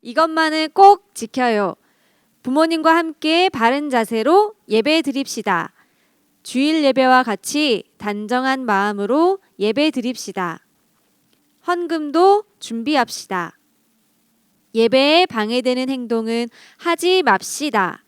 이것만은 꼭 지켜요. 부모님과 함께 바른 자세로 예배 드립시다. 주일 예배와 같이 단정한 마음으로 예배 드립시다. 헌금도 준비합시다. 예배에 방해되는 행동은 하지 맙시다.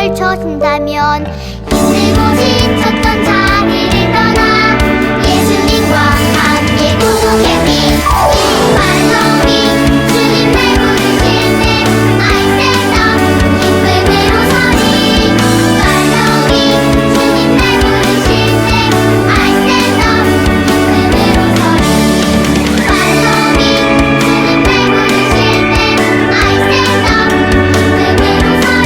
펼쳐진다면 힘들고 지쳤던 자리를 떠나 예수님과 함께 구속의 빛 발걸음이 주님 날 부르실 때 I stand up 기쁨으로 서리 발걸음이 주님 날 부르실 때 I stand up 기쁨으로 서리 발걸음이 주님 날 부르실 때 I stand up 기쁨으로 서리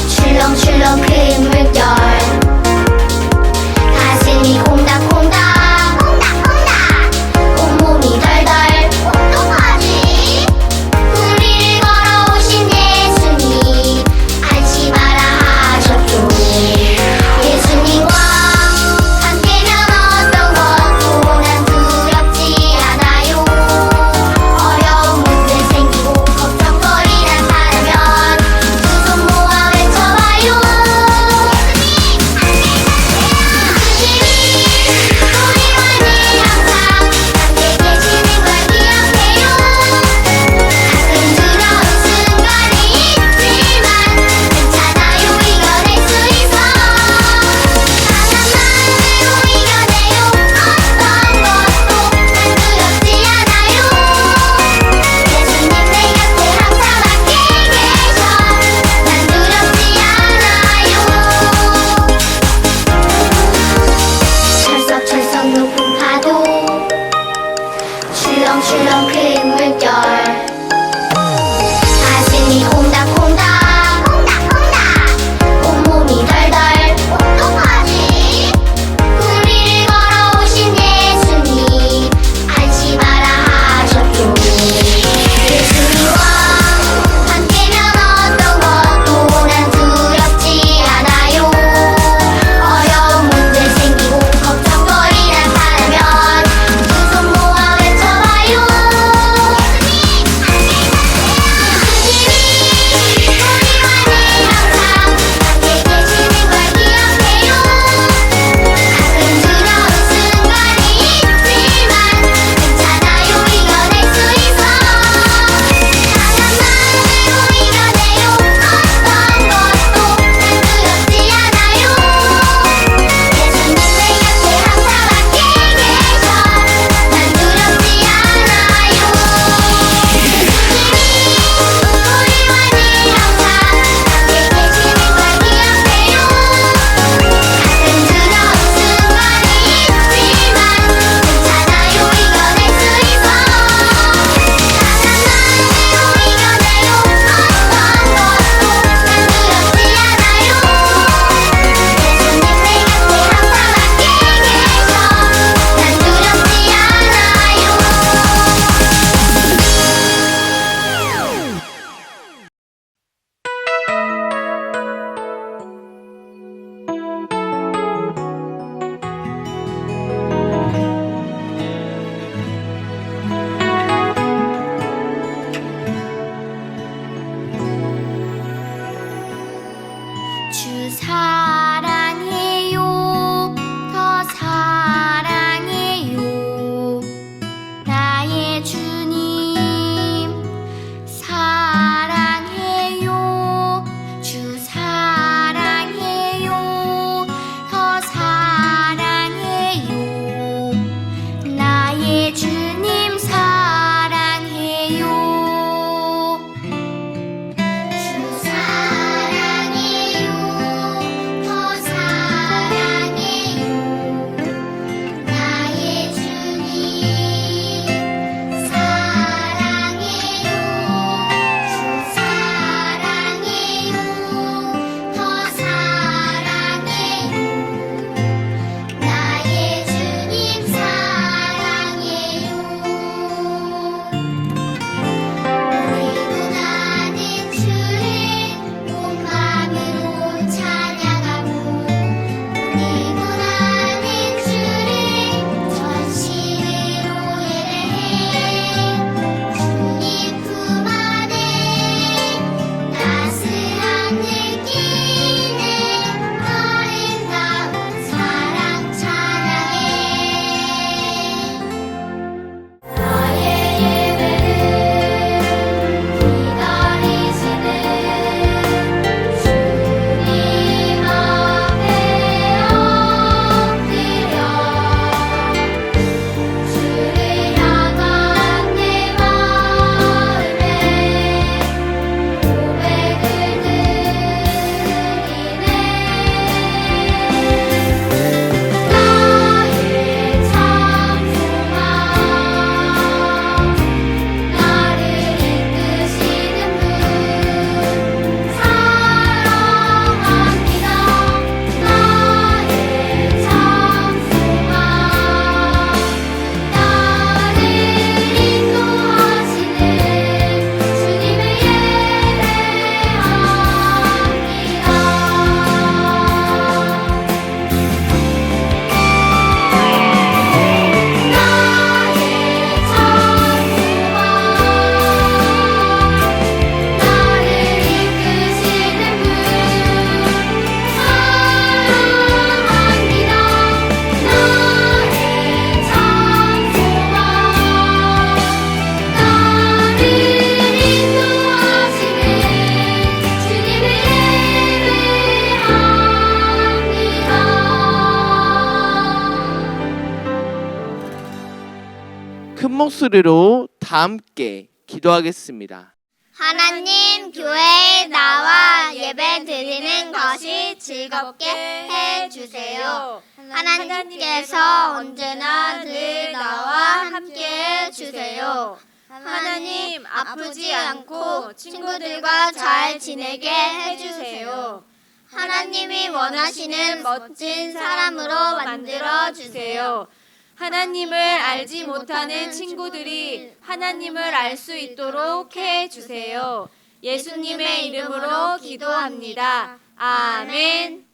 출렁출렁 큰 물결 가슴이 콩닥콩닥 콩닥콩닥 온몸이 덜덜 어떡하지 우리를 걸어오신 예수님 알지 마라 하셨죠 예수님과 함께면 어떤 것도 난 두렵지 않아요 어려운 문제 생기고 걱정거리 나타나면 두 손 모아 외쳐봐요 목소리로 다 함께 기도하겠습니다. 하나님, 교회에 나와 예배 드리는 것이 즐겁게 해주세요. 하나님께서 언제나 늘 나와 함께 해주세요. 하나님, 아프지 않고 친구들과 잘 지내게 해주세요. 하나님이 원하시는 멋진 사람으로 만들어 주세요. 하나님을 알지 못하는 친구들이 하나님을 알 수 있도록 해 주세요. 예수님의 이름으로 기도합니다. 아멘.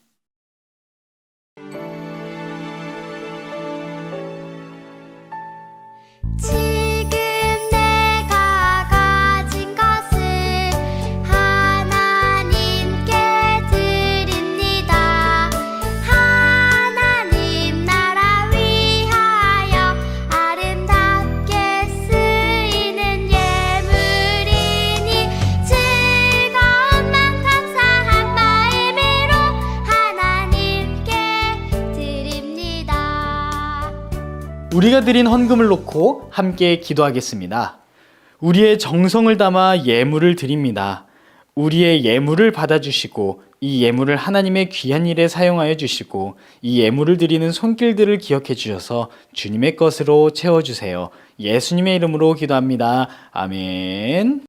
지금 내가 가진 것을 하나님께 드립니다. 하나님 나라 위하여 아름답게 쓰이는 예물이니 즐거운 맘 감사한 마음으로 하나님께 드립니다. 우리가 드린 헌금을 놓고 함께 기도하겠습니다. 우리의 정성을 담아 예물을 드립니다. 우리의 예물을 받아주시고 이 예물을 하나님의 귀한 일에 사용하여 주시고 이 예물을 드리는 손길들을 기억해 주셔서 주님의 것으로 채워주세요. 예수님의 이름으로 기도합니다. 아멘.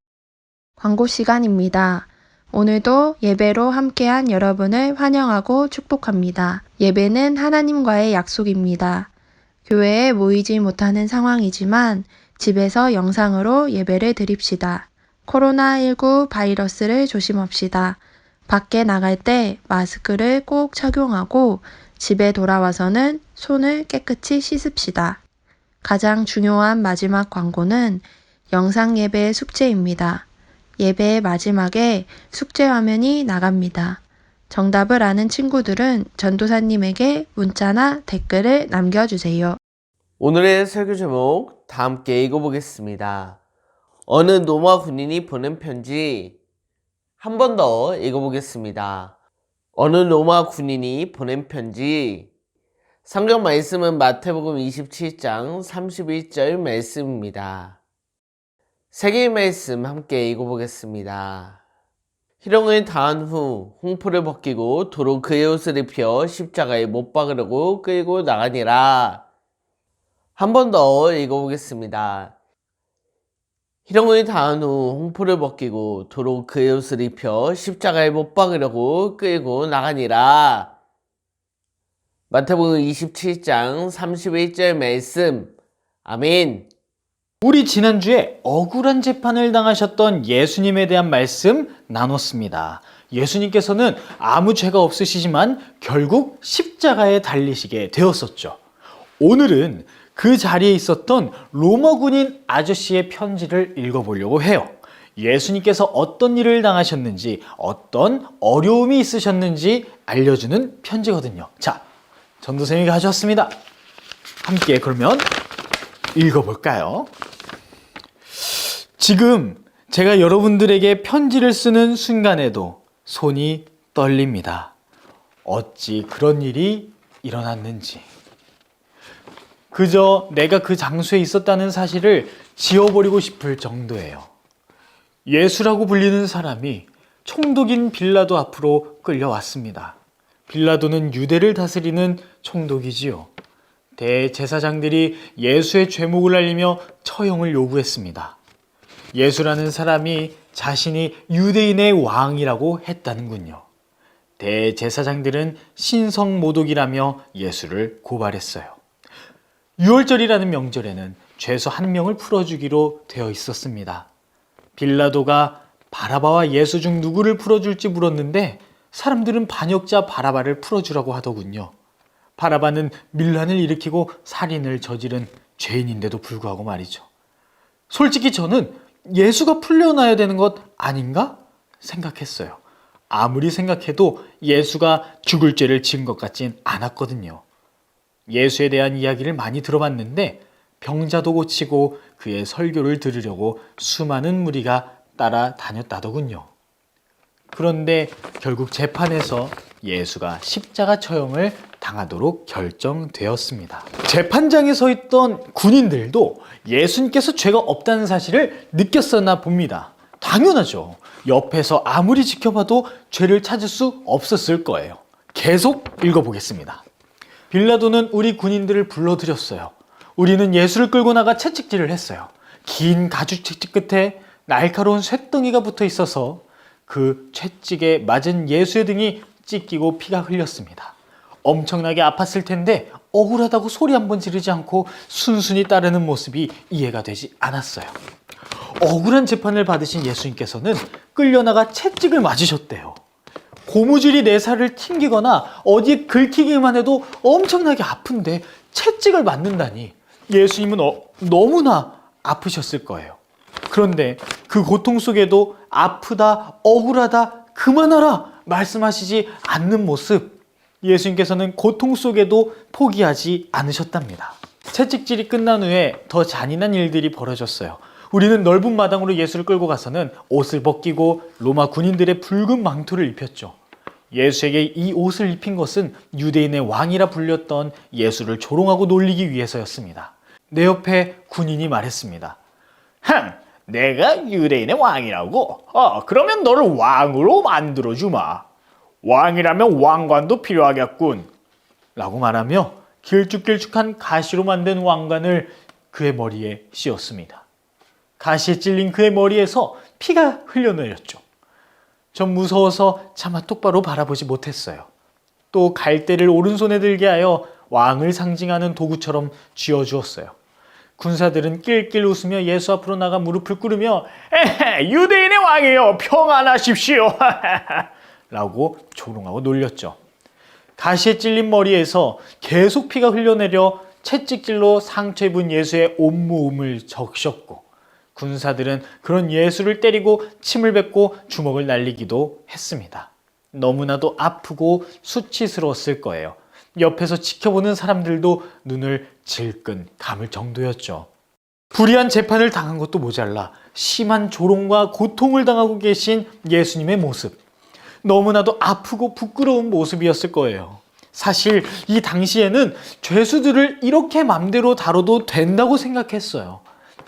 광고 시간입니다. 오늘도 예배로 함께한 여러분을 환영하고 축복합니다. 예배는 하나님과의 약속입니다. 교회에 모이지 못하는 상황이지만 집에서 영상으로 예배를 드립시다. 코로나19 바이러스를 조심합시다. 밖에 나갈 때 마스크를 꼭 착용하고 집에 돌아와서는 손을 깨끗이 씻읍시다. 가장 중요한 마지막 광고는 영상 예배의 숙제입니다. 예배의 마지막에 숙제 화면이 나갑니다. 정답을 아는 친구들은 전도사님에게 문자나 댓글을 남겨주세요. 오늘의 설교 제목 다 함께 읽어보겠습니다. 어느 로마 군인이 보낸 편지. 한 번 더 읽어보겠습니다. 어느 로마 군인이 보낸 편지. 성경 말씀은 마태복음 27장 31절 말씀입니다. 세 개의 말씀 함께 읽어보겠습니다. 희롱을 당한 후 홍포를 벗기고 도로 그의 옷을 입혀 십자가에 못 박으려고 끌고 나가니라. 한 번 더 읽어보겠습니다. 희롱을 당한 후 홍포를 벗기고 도로 그의 옷을 입혀 십자가에 못 박으려고 끌고 나가니라. 마태복음 27장 31절 말씀. 아멘. 우리 지난주에 억울한 재판을 당하셨던 예수님에 대한 말씀 나눴습니다. 예수님께서는 아무 죄가 없으시지만 결국 십자가에 달리시게 되었었죠. 오늘은 그 자리에 있었던 로마 군인 아저씨의 편지를 읽어보려고 해요. 예수님께서 어떤 일을 당하셨는지, 어떤 어려움이 있으셨는지 알려주는 편지거든요. 자, 전도생이 가져왔습니다. 함께 그러면 읽어볼까요? 지금 제가 여러분들에게 편지를 쓰는 순간에도 손이 떨립니다. 어찌 그런 일이 일어났는지. 그저 내가 그 장소에 있었다는 사실을 지워버리고 싶을 정도예요. 예수라고 불리는 사람이 총독인 빌라도 앞으로 끌려왔습니다. 빌라도는 유대를 다스리는 총독이지요. 대제사장들이 예수의 죄목을 알리며 처형을 요구했습니다. 예수라는 사람이 자신이 유대인의 왕이라고 했다는군요. 대제사장들은 신성모독이라며 예수를 고발했어요. 유월절이라는 명절에는 죄수 한 명을 풀어주기로 되어 있었습니다. 빌라도가 바라바와 예수 중 누구를 풀어줄지 물었는데 사람들은 반역자 바라바를 풀어주라고 하더군요. 바라바는 밀란을 일으키고 살인을 저지른 죄인인데도 불구하고 말이죠. 솔직히 저는 예수가 풀려나야 되는 것 아닌가 생각했어요. 아무리 생각해도 예수가 죽을 죄를 지은 것 같진 않았거든요. 예수에 대한 이야기를 많이 들어봤는데 병자도 고치고 그의 설교를 들으려고 수많은 무리가 따라다녔다더군요. 그런데 결국 재판에서 예수가 십자가 처형을 당하도록 결정되었습니다. 재판장에 서 있던 군인들도 예수님께서 죄가 없다는 사실을 느꼈었나 봅니다. 당연하죠. 옆에서 아무리 지켜봐도 죄를 찾을 수 없었을 거예요. 계속 읽어보겠습니다. 빌라도는 우리 군인들을 불러들였어요. 우리는 예수를 끌고 나가 채찍질을 했어요. 긴 가죽 채찍 끝에 날카로운 쇳덩이가 붙어 있어서 그 채찍에 맞은 예수의 등이 찢기고 피가 흘렸습니다. 엄청나게 아팠을 텐데 억울하다고 소리 한 번 지르지 않고 순순히 따르는 모습이 이해가 되지 않았어요. 억울한 재판을 받으신 예수님께서는 끌려나가 채찍을 맞으셨대요. 고무줄이 내 살을 튕기거나 어디에 긁히기만 해도 엄청나게 아픈데 채찍을 맞는다니 예수님은 너무나 아프셨을 거예요. 그런데 그 고통 속에도 아프다, 억울하다, 그만하라 말씀하시지 않는 모습, 예수님께서는 고통 속에도 포기하지 않으셨답니다. 채찍질이 끝난 후에 더 잔인한 일들이 벌어졌어요. 우리는 넓은 마당으로 예수를 끌고 가서는 옷을 벗기고 로마 군인들의 붉은 망토를 입혔죠. 예수에게 이 옷을 입힌 것은 유대인의 왕이라 불렸던 예수를 조롱하고 놀리기 위해서였습니다. 내 옆에 군인이 말했습니다. 내가 유대인의 왕이라고? 그러면 너를 왕으로 만들어주마. 왕이라면 왕관도 필요하겠군. 라고 말하며 길쭉길쭉한 가시로 만든 왕관을 그의 머리에 씌웠습니다. 가시에 찔린 그의 머리에서 피가 흘러내렸죠. 전 무서워서 차마 똑바로 바라보지 못했어요. 또 갈대를 오른손에 들게 하여 왕을 상징하는 도구처럼 쥐어주었어요. 군사들은 낄낄 웃으며 예수 앞으로 나가 무릎을 꿇으며 유대인의 왕이여 평안하십시오 라고 조롱하고 놀렸죠. 가시에 찔린 머리에서 계속 피가 흘러내려 채찍질로 상처 입은 예수의 온몸을 적셨고, 군사들은 그런 예수를 때리고 침을 뱉고 주먹을 날리기도 했습니다. 너무나도 아프고 수치스러웠을 거예요. 옆에서 지켜보는 사람들도 눈을 질끈 감을 정도였죠. 불의한 재판을 당한 것도 모자라 심한 조롱과 고통을 당하고 계신 예수님의 모습, 너무나도 아프고 부끄러운 모습이었을 거예요. 사실 이 당시에는 죄수들을 이렇게 맘대로 다뤄도 된다고 생각했어요.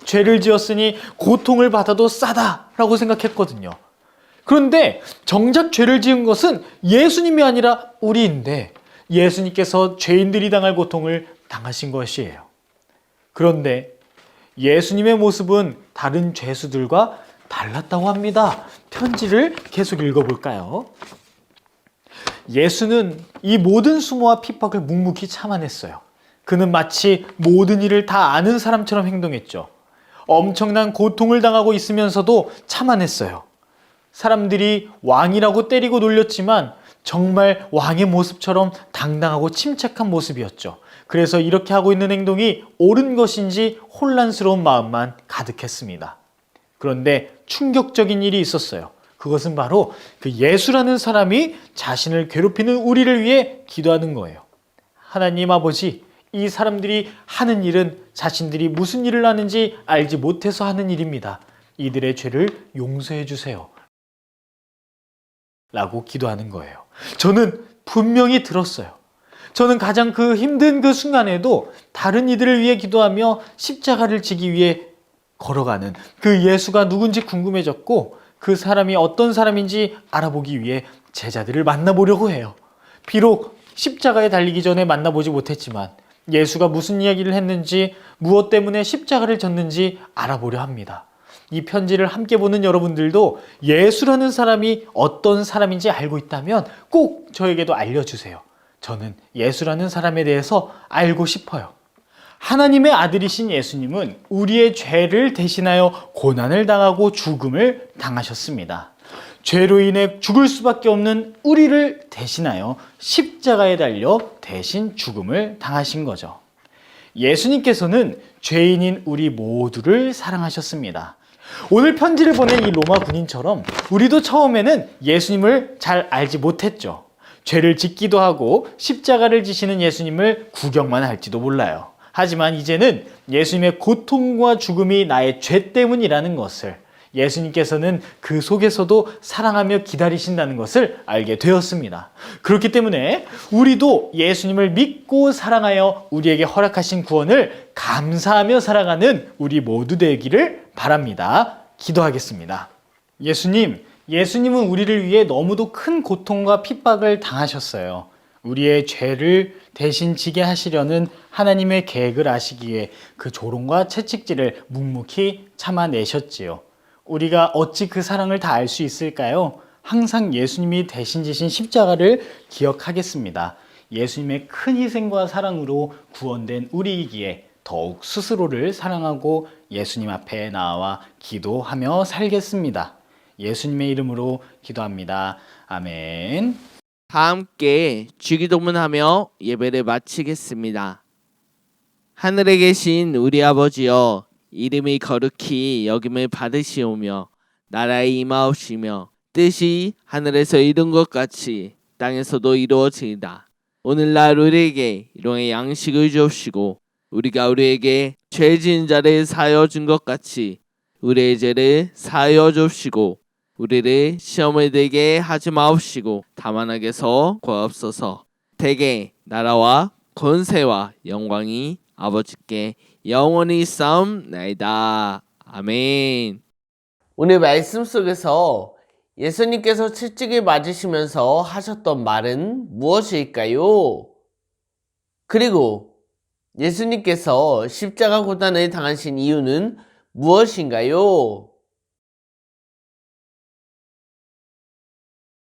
죄를 지었으니 고통을 받아도 싸다라고 생각했거든요. 그런데 정작 죄를 지은 것은 예수님이 아니라 우리인데 예수님께서 죄인들이 당할 고통을 당하신 것이에요. 그런데 예수님의 모습은 다른 죄수들과 달랐다고 합니다. 편지를 계속 읽어볼까요? 예수는 이 모든 수모와 핍박을 묵묵히 참아냈어요. 그는 마치 모든 일을 다 아는 사람처럼 행동했죠. 엄청난 고통을 당하고 있으면서도 참아냈어요. 사람들이 왕이라고 때리고 놀렸지만 정말 왕의 모습처럼 당당하고 침착한 모습이었죠. 그래서 이렇게 하고 있는 행동이 옳은 것인지 혼란스러운 마음만 가득했습니다. 그런데 충격적인 일이 있었어요. 그것은 바로 그 예수라는 사람이 자신을 괴롭히는 우리를 위해 기도하는 거예요. 하나님 아버지, 이 사람들이 하는 일은 자신들이 무슨 일을 하는지 알지 못해서 하는 일입니다. 이들의 죄를 용서해 주세요. 라고 기도하는 거예요. 저는 분명히 들었어요. 저는 가장 그 힘든 그 순간에도 다른 이들을 위해 기도하며 십자가를 지기 위해 걸어가는 그 예수가 누군지 궁금해졌고, 그 사람이 어떤 사람인지 알아보기 위해 제자들을 만나보려고 해요. 비록 십자가에 달리기 전에 만나보지 못했지만 예수가 무슨 이야기를 했는지, 무엇 때문에 십자가를 졌는지 알아보려 합니다. 이 편지를 함께 보는 여러분들도 예수라는 사람이 어떤 사람인지 알고 있다면 꼭 저에게도 알려주세요. 저는 예수라는 사람에 대해서 알고 싶어요. 하나님의 아들이신 예수님은 우리의 죄를 대신하여 고난을 당하고 죽음을 당하셨습니다. 죄로 인해 죽을 수밖에 없는 우리를 대신하여 십자가에 달려 대신 죽음을 당하신 거죠. 예수님께서는 죄인인 우리 모두를 사랑하셨습니다. 오늘 편지를 보낸 이 로마 군인처럼 우리도 처음에는 예수님을 잘 알지 못했죠. 죄를 짓기도 하고 십자가를 지시는 예수님을 구경만 할지도 몰라요. 하지만 이제는 예수님의 고통과 죽음이 나의 죄 때문이라는 것을, 예수님께서는 그 속에서도 사랑하며 기다리신다는 것을 알게 되었습니다. 그렇기 때문에 우리도 예수님을 믿고 사랑하여 우리에게 허락하신 구원을 감사하며 살아가는 우리 모두 되기를 바랍니다. 기도하겠습니다. 예수님은 우리를 위해 너무도 큰 고통과 핍박을 당하셨어요. 우리의 죄를 대신 지게 하시려는 하나님의 계획을 아시기에 그 조롱과 채찍질을 묵묵히 참아내셨지요. 우리가 어찌 그 사랑을 다 알 수 있을까요? 항상 예수님이 대신 지신 십자가를 기억하겠습니다. 예수님의 큰 희생과 사랑으로 구원된 우리이기에 더욱 스스로를 사랑하고 예수님 앞에 나와 기도하며 살겠습니다. 예수님의 이름으로 기도합니다. 아멘. 다 함께 주기도문하며 예배를 마치겠습니다. 하늘에 계신 우리 아버지여, 이름이 거룩히 여김을 받으시오며 나라의 임하옵시며 뜻이 하늘에서 이룬 것 같이 땅에서도 이루어지이다. 오늘날 우리에게 일용의 양식을 주옵시고 우리가 우리에게 죄 지은 자를 사하여 준 것 같이 우리의 죄를 사하여 주옵시고 우리를 시험에 들게 하지 마옵시고 다만 악에서 구하옵소서. 대개 나라와 권세와 영광이 아버지께 영원히 싸움나이다. 아멘. 오늘 말씀 속에서 예수님께서 채찍을 맞으시면서 하셨던 말은 무엇일까요? 그리고 예수님께서 십자가 고난을 당하신 이유는 무엇인가요?